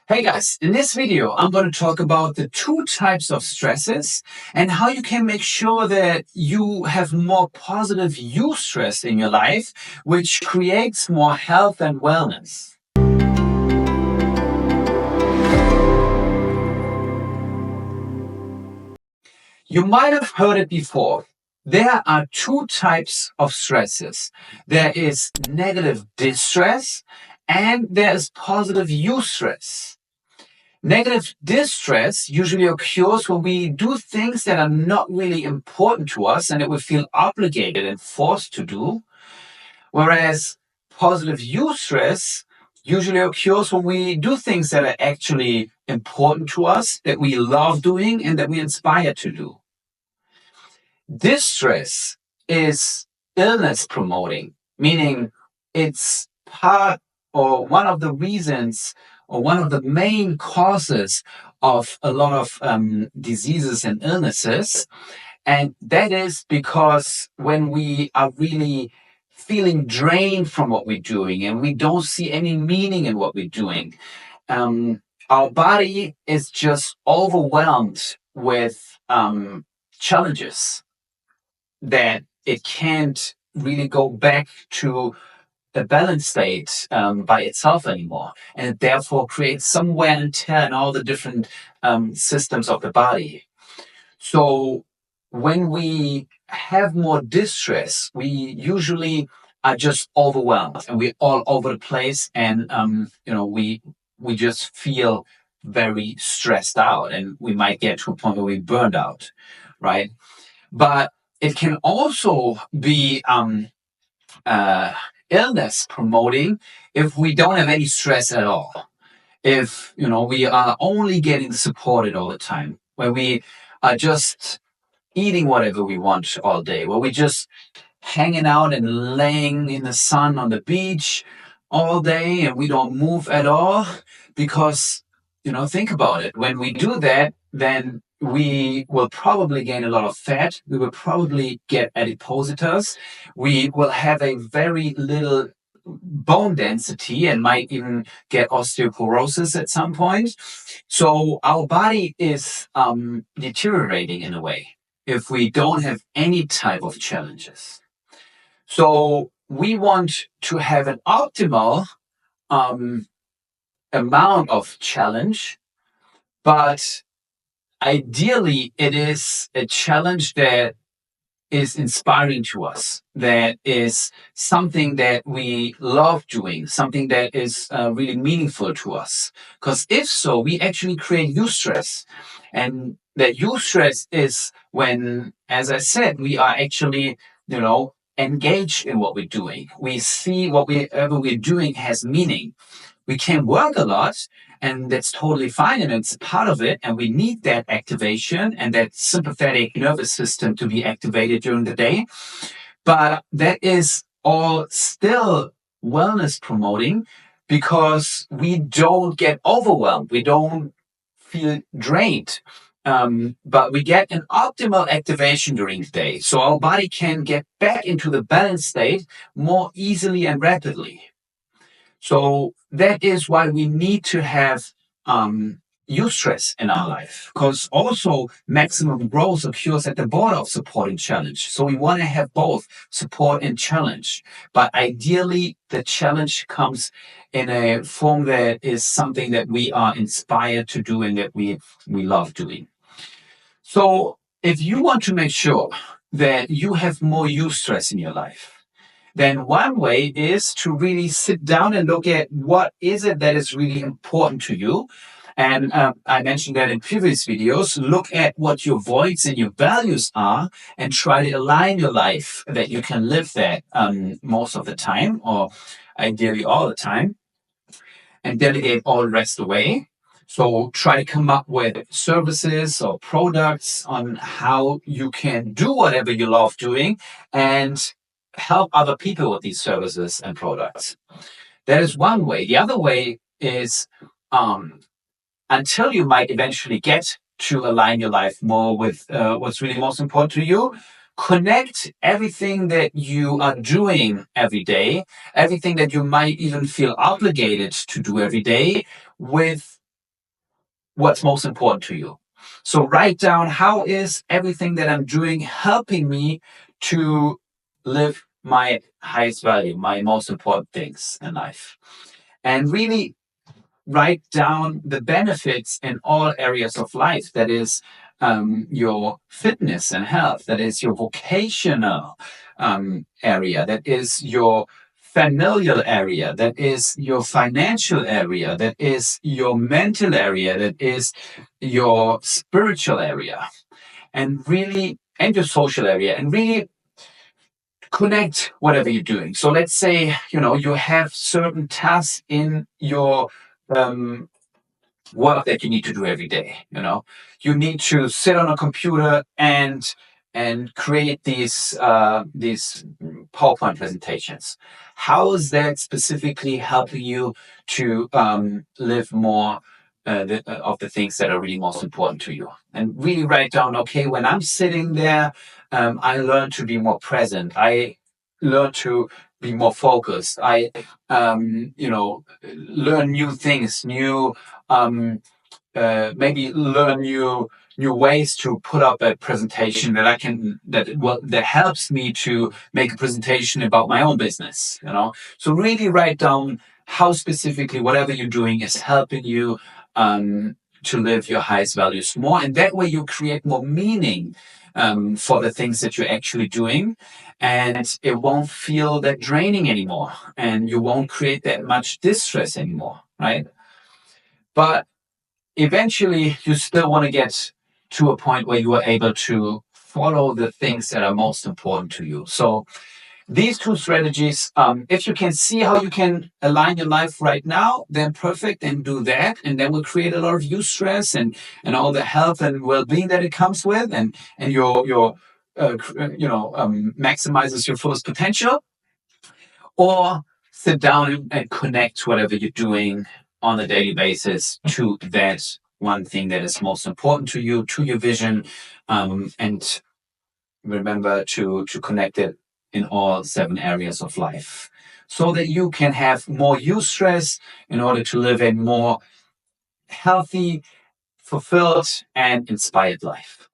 Hey guys, in this video, I'm going to talk about the two types of stresses and how you can make sure that you have more positive eustress in your life, which creates more health and wellness. You might have heard it before. There are two types of stresses. There is negative distress and there is positive eustress. Negative distress usually occurs when we do things that are not really important to us and that we feel obligated and forced to do. Whereas positive eustress usually occurs when we do things that are actually important to us, that we love doing, and that we inspire to do. Distress is illness promoting, meaning it's part or one of the reasons or one of the main causes of a lot of diseases and illnesses. And that is because when we are really feeling drained from what we're doing and we don't see any meaning in what we're doing, our body is just overwhelmed with challenges that it can't really go back to a balanced state by itself anymore. And it therefore creates some wear and tear in all the different systems of the body. So when we have more distress, we usually are just overwhelmed and we're all over the place. And, we just feel very stressed out and we might get to a point where we burned out, right? But it can also be uh, illness promoting if we don't have any stress at all. If we are only getting supported all the time, where we are just eating whatever we want all day, where we just hanging out and laying in the sun on the beach all day and we don't move at all because think about it, when we do that, then we will probably gain a lot of fat, we will probably get adipositas, we will have a very little bone density and might even get osteoporosis at some point. So our body is deteriorating in a way if we don't have any type of challenges. So we want to have an optimal amount of challenge, but ideally it is a challenge that is inspiring to us, that is something that we love doing, something that is really meaningful to us. Because if so, we actually create eustress. And that eustress is when, as I said, we are actually, engaged in what we're doing. We see whatever we're doing has meaning. We can work a lot, and that's totally fine, and it's part of it, and we need that activation and that sympathetic nervous system to be activated during the day. But that is all still wellness promoting because we don't get overwhelmed, we don't feel drained. But we get an optimal activation during the day, so our body can get back into the balanced state more easily and rapidly. So that is why we need to have eustress in our life, because also maximum growth occurs at the border of support and challenge. So we want to have both support and challenge. But ideally, the challenge comes in a form that is something that we are inspired to do and that we love doing. So if you want to make sure that you have more eustress in your life, then one way is to really sit down and look at what is it that is really important to you. And I mentioned that in previous videos. Look at what your voids and your values are and try to align your life that you can live that most of the time, or ideally all the time, and delegate all the rest away. So try to come up with services or products on how you can do whatever you love doing and help other people with these services and products. That is one way. The other way is until you might eventually get to align your life more with what's really most important to you, connect everything that you are doing every day, everything that you might even feel obligated to do every day, with what's most important to you. So write down, how is everything that I'm doing helping me to live my highest value, my most important things in life. And really write down the benefits in all areas of life. That is your fitness and health. That is your vocational area. That is your familial area. That is your financial area. That is your mental area. That is your spiritual area. And your social area. And really connect whatever you're doing. So let's say, you have certain tasks in your um, work that you need to do every day. You need to sit on a computer and create these PowerPoint presentations. How is that specifically helping you to live more of the things that are really most important to you? And really write down, okay, when I'm sitting there, I learn to be more present. I learn to be more focused. I, learn new things, maybe learn new ways to put up a presentation that helps me to make a presentation about my own business. So really write down how specifically whatever you're doing is helping you to live your highest values more, and that way you create more meaning for the things that you're actually doing, and it won't feel that draining anymore, and you won't create that much distress anymore, right? But eventually you still want to get to a point where you are able to follow the things that are most important to you. So these two strategies, if you can see how you can align your life right now, then perfect, and do that. And then will create a lot of eustress and all the health and well-being that it comes with, and your maximizes your fullest potential. Or sit down and connect whatever you're doing on a daily basis to that one thing that is most important to you, to your vision, and remember to connect it in all 7 areas of life, so that you can have more eustress in order to live a more healthy, fulfilled, and inspired life.